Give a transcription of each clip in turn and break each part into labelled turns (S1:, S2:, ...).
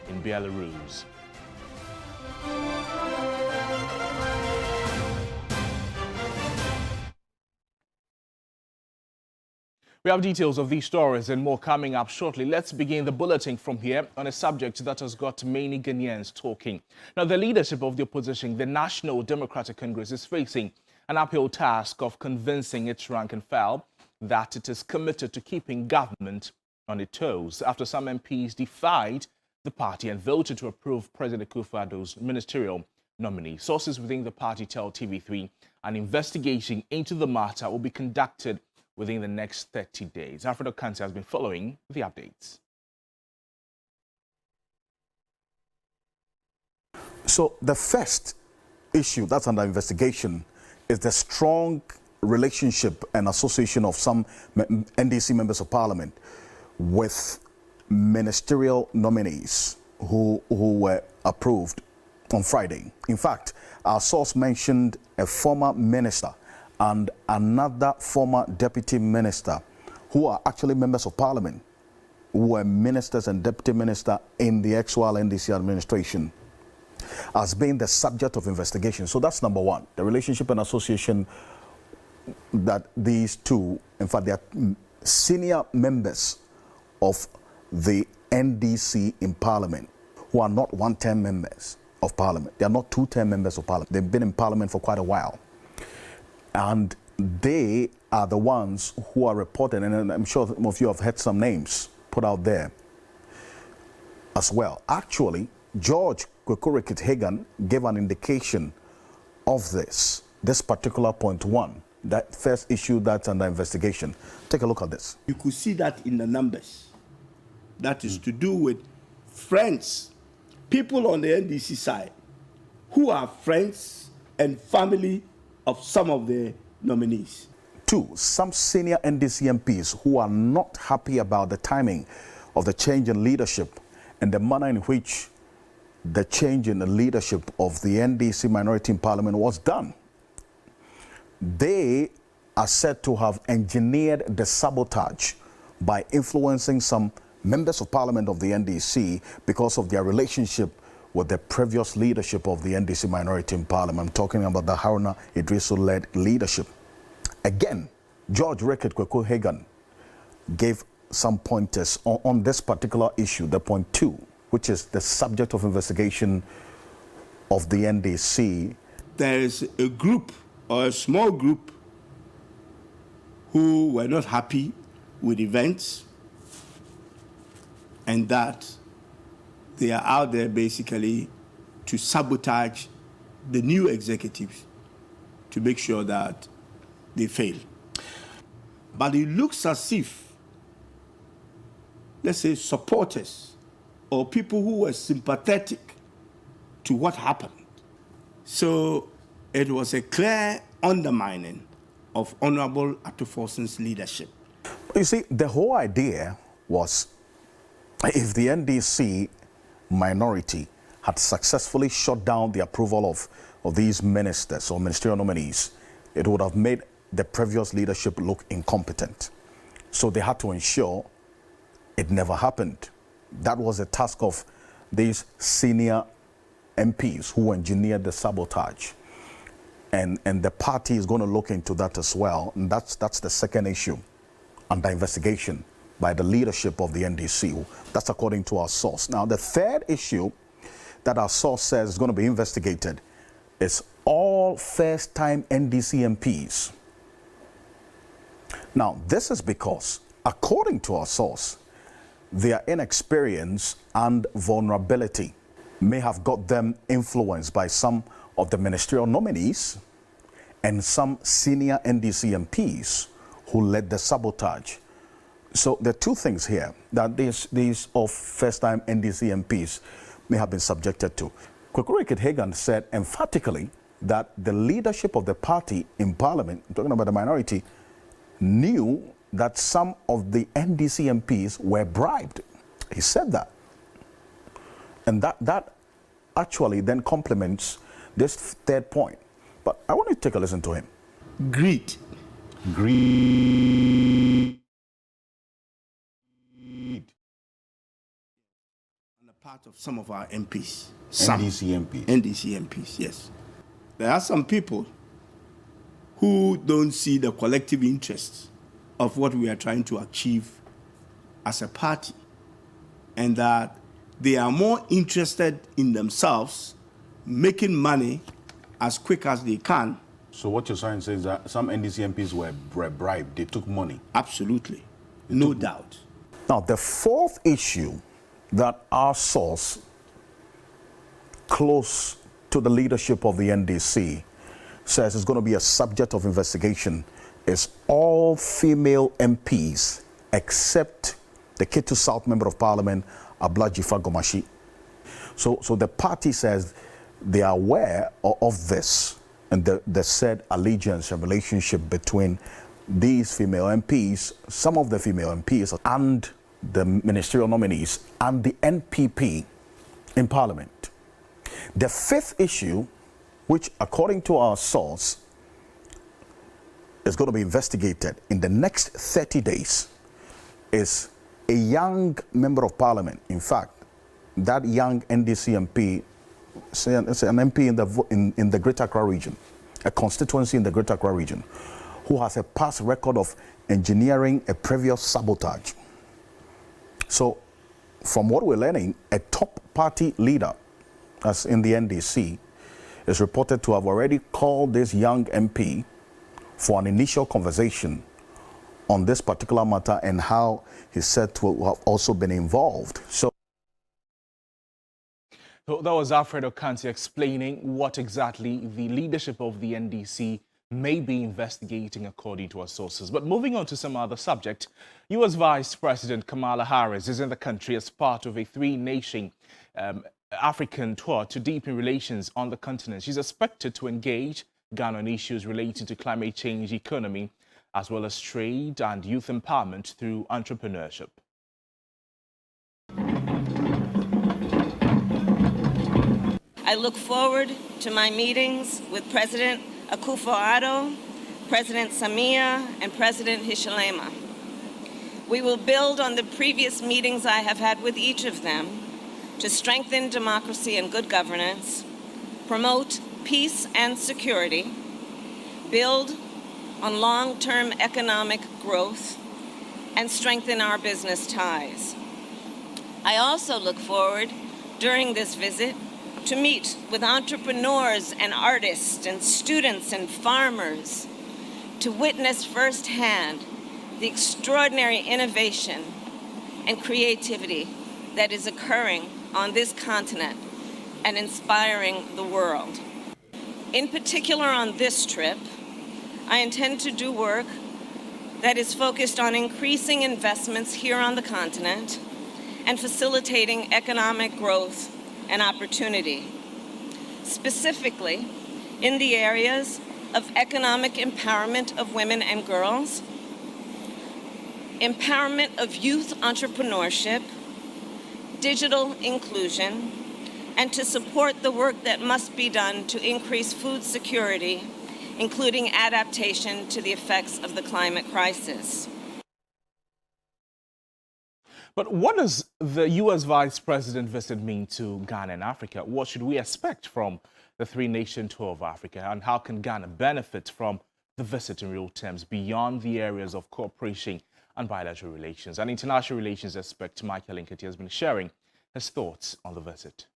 S1: in Belarus. We have details of these stories and more coming up shortly. Let's begin the bulletin from here on a subject that has got many Ghanaians talking. Now, the leadership of the opposition, the National Democratic Congress, is facing an uphill task of convincing its rank and file that it is committed to keeping government on its toes after some MPs defied the party and voted to approve President Akufo-Addo's ministerial nominee. Sources within the party tell TV3 an investigation into the matter will be conducted within the next 30 days. Alfredo Kante has been following the updates.
S2: So the first issue that's under investigation is the strong relationship and association of some NDC members of parliament with ministerial nominees who were approved on Friday. In fact, our source mentioned a former minister and another former deputy minister who are actually members of parliament, who were ministers and deputy minister in the actual NDC administration, as being the subject of investigation. So that's number one, the relationship and association that these two, in fact, they are senior members of the NDC in parliament who are not one-term members of parliament. They are not two-term members of parliament. They've been in parliament for quite a while. And they are the ones who are reported, and I'm sure some of you have heard some names put out there as well. Actually, George Kwekuri Hagan gave an indication of this particular point one, that first issue that's under investigation. Take a look at this.
S3: You could see that in the numbers. That is to do with friends, people on the NDC side who are friends and family of some of the nominees.
S2: Two, some senior NDC MPs who are not happy about the timing of the change in leadership and the manner in which the change in the leadership of the NDC minority in parliament was done. They are said to have engineered the sabotage by influencing some members of parliament of the NDC because of their relationship with the previous leadership of the NDC minority in parliament. I'm talking about the Haruna Idrisu-led leadership. Again, George Rickett Kwekuri Hagan gave some pointers on this particular issue, the point two, which is the subject of investigation of the NDC.
S3: There is a group or a small group who were not happy with events and that they are out there basically to sabotage the new executives to make sure that they fail. But it looks as if, let's say, supporters or people who were sympathetic to what happened. So it was a clear undermining of Honorable Atufoson's leadership.
S2: You see, the whole idea was if the NDC minority had successfully shut down the approval of these ministers or ministerial nominees, it would have made the previous leadership look incompetent. So they had to ensure it never happened. That was the task of these senior MPs who engineered the sabotage. And the party is going to look into that as well. And that's the second issue under investigation by the leadership of the NDC. That's according to our source. Now, the third issue that our source says is going to be investigated is all first-time NDC MPs. Now, this is because, according to our source, their inexperience and vulnerability may have got them influenced by some of the ministerial nominees and some senior NDC MPs who led the sabotage. So there are two things here that these of first-time NDC MPs may have been subjected to. Kwekuri Hagan said emphatically that the leadership of the party in parliament, I'm talking about the minority, knew that some of the NDC MPs were bribed. He said that. And that actually then complements this third point. But I want you to take a listen to him.
S3: Greed. part of some of our MPs.
S2: NDC MPs.
S3: NDC MPs, yes. There are some people who don't see the collective interests of what we are trying to achieve as a party, and that they are more interested in themselves making money as quick as they can.
S2: So what you're saying is that some NDC MPs were bribed, they took money?
S3: Absolutely, no doubt.
S2: Now, the fourth issue that our source close to the leadership of the NDC says is going to be a subject of investigation is all female MPs except the Ketu South Member of Parliament, Ablaji Fagomashi. So the party says they are aware of this and the said allegiance and relationship between these female MPs, some of the female MPs, and the ministerial nominees and the NPP in Parliament. The fifth issue, which according to our source is going to be investigated in the next 30 days, is a young member of Parliament. In fact, that young NDC MP, it's an MP in the Greater Accra region, a constituency in the Greater Accra region, who has a past record of engineering a previous sabotage. So, from what we're learning, a top party leader, as in the NDC, is reported to have already called this young MP for an initial conversation on this particular matter and how he's said to have also been involved. So
S1: that was Alfredo Kanti explaining what exactly the leadership of the NDC may be investigating according to our sources. But moving on to some other subject, U.S. Vice President Kamala Harris is in the country as part of a three-nation African tour to deepen relations on the continent. She's expected to engage Ghana on issues relating to climate change, economy, as well as trade and youth empowerment through entrepreneurship.
S4: I look forward to my meetings with President Akufo-Addo, President Samia, and President Hichilema. We will build on the previous meetings I have had with each of them to strengthen democracy and good governance, promote peace and security, build on long-term economic growth, and strengthen our business ties. I also look forward during this visit to meet with entrepreneurs and artists and students and farmers to witness firsthand the extraordinary innovation and creativity that is occurring on this continent and inspiring the world. In particular on this trip, I intend to do work that is focused on increasing investments here on the continent and facilitating economic growth and opportunity, specifically in the areas of economic empowerment of women and girls, empowerment of youth entrepreneurship, digital inclusion, and to support the work that must be done to increase food security, including adaptation to the effects of the climate crisis.
S1: But what does the U.S. Vice President visit mean to Ghana and Africa? What should we expect from the three-nation tour of Africa? And how can Ghana benefit from the visit in real terms beyond the areas of cooperation and bilateral relations? And international relations expert Michael Nketi has been sharing his thoughts on the visit.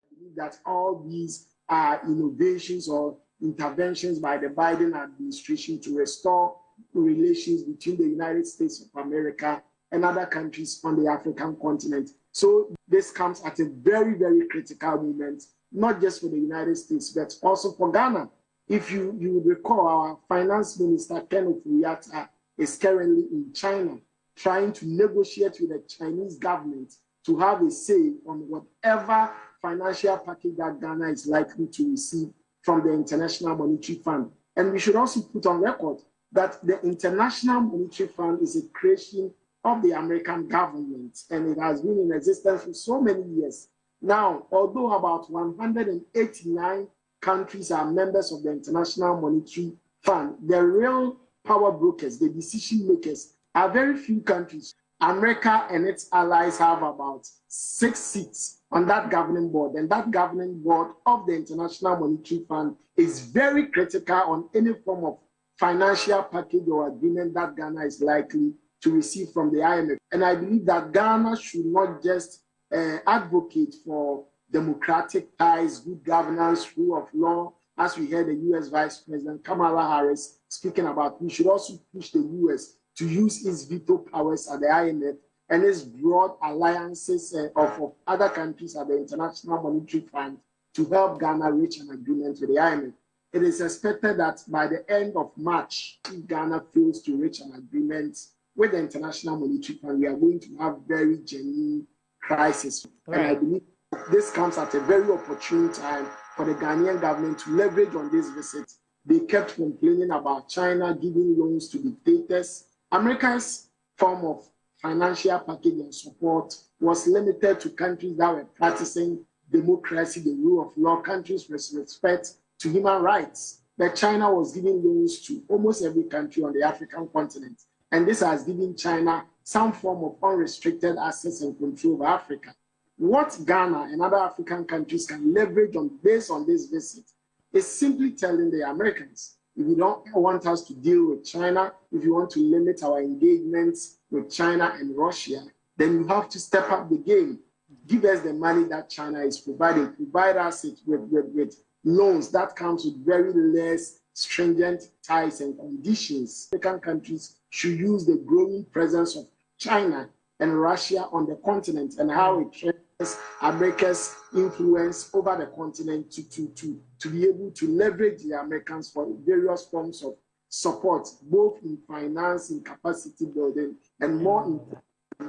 S5: I believe that all these are innovations or interventions by the Biden administration to restore relations between the United States of America and other countries on the African continent. So this comes at a very, very critical moment, not just for the United States, but also for Ghana. If you would recall, our finance minister, Kenneth Uyata, is currently in China, trying to negotiate with the Chinese government to have a say on whatever financial package that Ghana is likely to receive from the International Monetary Fund. And we should also put on record that the International Monetary Fund is a creation of the American government, and it has been in existence for so many years. Now, although about 189 countries are members of the International Monetary Fund, the real power brokers, the decision makers, are very few countries. America and its allies have about 6 seats on that governing board, and that governing board of the International Monetary Fund is very critical on any form of financial package or agreement that Ghana is likely to receive from the IMF. And I believe that Ghana should not just advocate for democratic ties, good governance, rule of law, as we heard the U.S. Vice President Kamala Harris speaking about. We should also push the U.S. to use its veto powers at the IMF and its broad alliances of other countries at the International Monetary Fund to help Ghana reach an agreement with the IMF. It is expected that by the end of March, if Ghana fails to reach an agreement with the International Monetary Fund, we are going to have very genuine crisis. Right. And I believe this comes at a very opportune time for the Ghanaian government to leverage on this visit. They kept complaining about China giving loans to dictators. America's form of financial package and support was limited to countries that were practicing democracy, the rule of law, countries with respect to human rights. But China was giving loans to almost every country on the African continent. And this has given China some form of unrestricted access and control of Africa. What Ghana and other African countries can leverage on based on this visit is simply telling the Americans, if you don't want us to deal with China, if you want to limit our engagements with China and Russia, then you have to step up the game. Give us the money that China is providing. Provide us with loans that comes with very less stringent ties and conditions. African countries should use the growing presence of China and Russia on the continent and how it threatens America's influence over the continent to be able to leverage the Americans for various forms of support, both in finance, in capacity building, and more in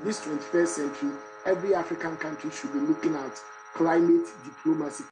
S5: this 21st century. Every African country should be looking at climate diplomacy.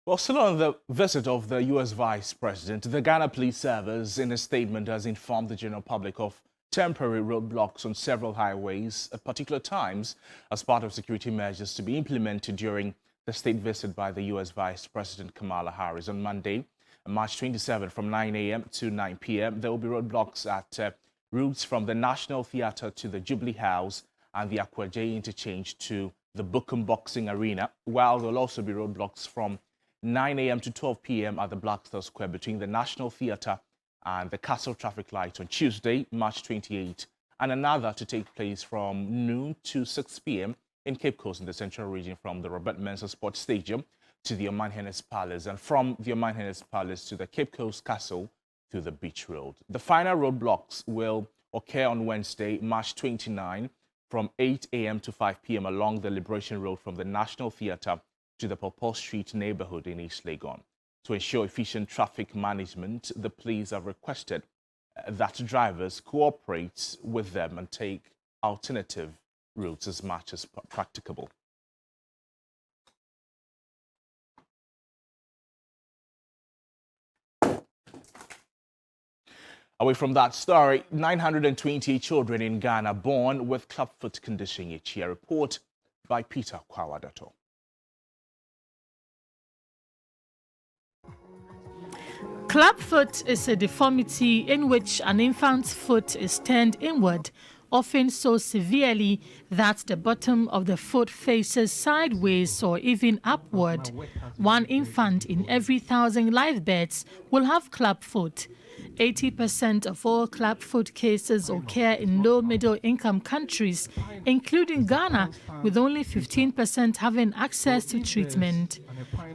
S1: Well, still on the visit of the U.S. Vice President, the Ghana Police Service, in a statement, has informed the general public of temporary roadblocks on several highways at particular times as part of security measures to be implemented during the state visit by the U.S. Vice President Kamala Harris. On Monday, March 27, from 9 a.m. to 9 p.m., there will be roadblocks at routes from the National Theatre to the Jubilee House and the Akwaje interchange to the Bukum Boxing Arena, while there will also be roadblocks from 9 a.m. to 12 p.m. at the Black Star Square between the National Theatre and the Castle traffic light on Tuesday, March 28, and another to take place from noon to 6 p.m. in Cape Coast in the Central Region from the Robert Mensah Sports Stadium to the Oman Hennes Palace, and from the Oman Hennes Palace to the Cape Coast Castle to the Beach Road. The final roadblocks will occur on Wednesday, March 29, from 8 a.m. to 5 p.m. along the Liberation Road from the National Theatre to the Purple Street neighborhood in East Legon. To ensure efficient traffic management, the police have requested that drivers cooperate with them and take alternative routes as much as practicable. Away from that story, 920 children in Ghana born with clubfoot condition each year. Report by Peter Kwawadato.
S6: Clubfoot is a deformity in which an infant's foot is turned inward, often so severely that the bottom of the foot faces sideways or even upward. One infant in every 1,000 live births will have clubfoot. 80% of all clubfoot cases occur in low-middle income countries, including Ghana, with only 15% having access to treatment.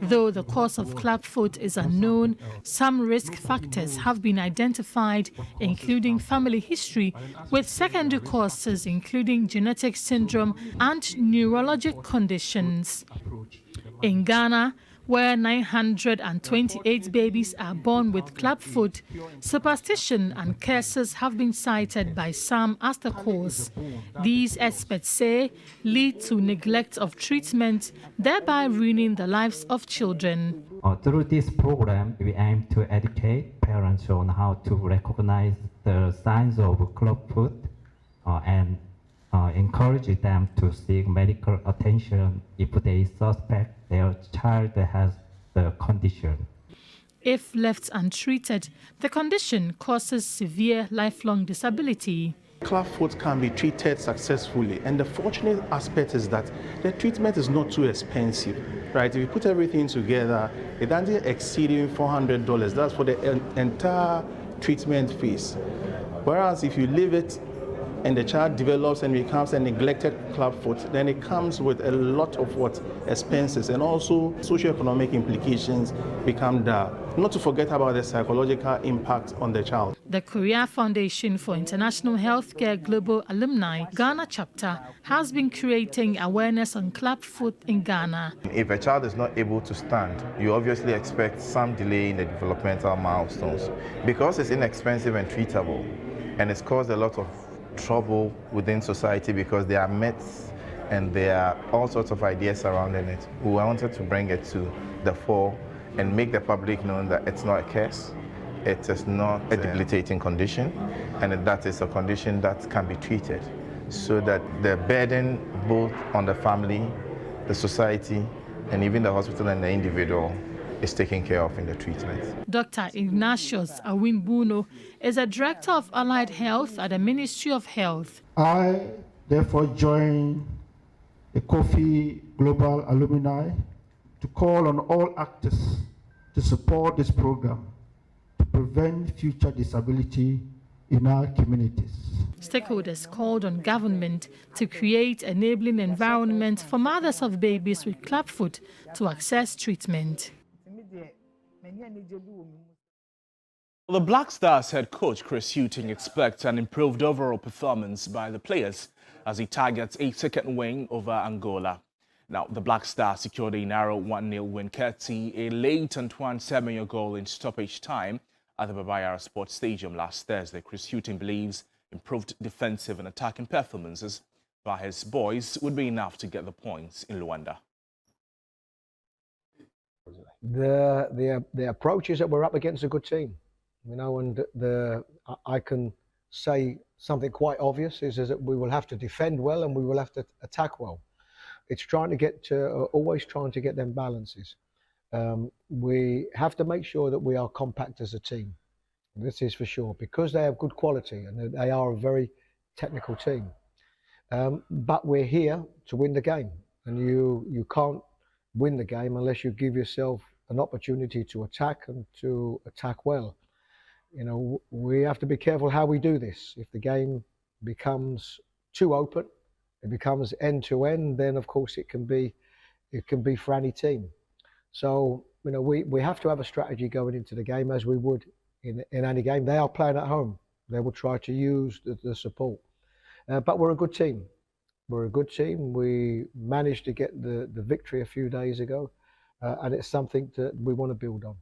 S6: Though the cause of clubfoot is unknown, some risk factors have been identified, including family history, with secondary causes including genetic syndrome and neurologic conditions. In Ghana, where 928 babies are born with clubfoot, superstition and curses have been cited by some as the cause. These experts say lead to neglect of treatment, thereby ruining the lives of children.
S7: Through this program, we aim to educate parents on how to recognize the signs of clubfoot and encourage them to seek medical attention if they suspect their child has the condition.
S6: If left untreated, the condition causes severe lifelong disability.
S8: Clubfoot can be treated successfully, and the fortunate aspect is that the treatment is not too expensive, right? If you put everything together, it doesn't exceed even $400. That's for the entire treatment fees. Whereas if you leave it and the child develops and becomes a neglected clubfoot, then it comes with a lot of expenses, and also socioeconomic implications become there. Not to forget about the psychological impact on the child.
S6: The Korea Foundation for International Healthcare Global Alumni Ghana chapter has been creating awareness on clubfoot in Ghana.
S9: If a child is not able to stand, you obviously expect some delay in the developmental milestones. Because it's inexpensive and treatable, and it's caused a lot of trouble within society because there are myths and there are all sorts of ideas surrounding it. We wanted to bring it to the fore and make the public know that it's not a curse, it is not a debilitating condition, and that is a condition that can be treated, so that the burden both on the family, the society, and even the hospital and the individual is taken care of in the treatment.
S6: Dr. Ignatius Awimbuno is a director of Allied Health at the Ministry of Health.
S10: I therefore join the Kofi Global Alumni to call on all actors to support this program to prevent future disability in our communities.
S6: Stakeholders called on government to create enabling environment for mothers of babies with clubfoot to access treatment.
S1: Well, the Black Stars head coach Chris Hughton expects an improved overall performance by the players as he targets a second win over Angola. Now, the Black Stars secured a narrow 1-0 win courtesy a late Antoine Semenyo goal in stoppage time at the Babayara Sports Stadium last Thursday. Chris Hughton believes improved defensive and attacking performances by his boys would be enough to get the points in Luanda.
S11: The approach is that we're up against a good team, you know, and I can say something quite obvious is that we will have to defend well and we will have to attack well. It's trying to get always trying to get them balances. We have to make sure that we are compact as a team. This is for sure, because they have good quality and they are a very technical team. But we're here to win the game, and you can't win the game unless you give yourself an opportunity to attack and to attack well. You know, we have to be careful how we do this. If the game becomes too open, it becomes end to end, then of course it can be for any team. So, you know, we have to have a strategy going into the game as we would in any game. They are playing at home. They will try to use the support. But we're a good team. We're a good team. We managed to get the victory a few days ago, and it's something that we want to build on.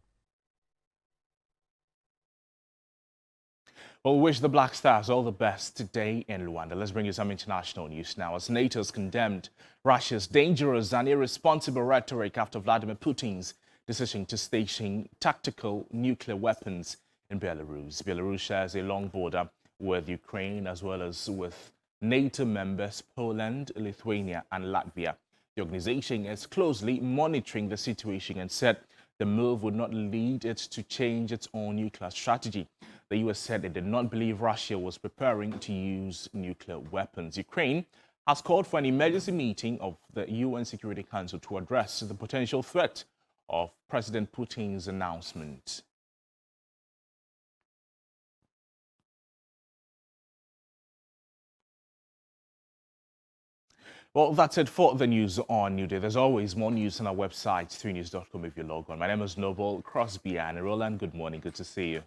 S1: Well, we wish the Black Stars all the best today in Luanda. Let's bring you some international news now. As NATO has condemned Russia's dangerous and irresponsible rhetoric after Vladimir Putin's decision to station tactical nuclear weapons in Belarus. Belarus shares a long border with Ukraine as well as with NATO members Poland, Lithuania and Latvia. The organization is closely monitoring the situation and said the move would not lead it to change its own nuclear strategy. The US said it did not believe Russia was preparing to use nuclear weapons. Ukraine has called for an emergency meeting of the UN Security Council to address the potential threat of President Putin's announcement. Well, that's it for the news on New Day. There's always more news on our website, 3news.com if you log on. My name is Noble Crosby and Roland. Good morning. Good to see you.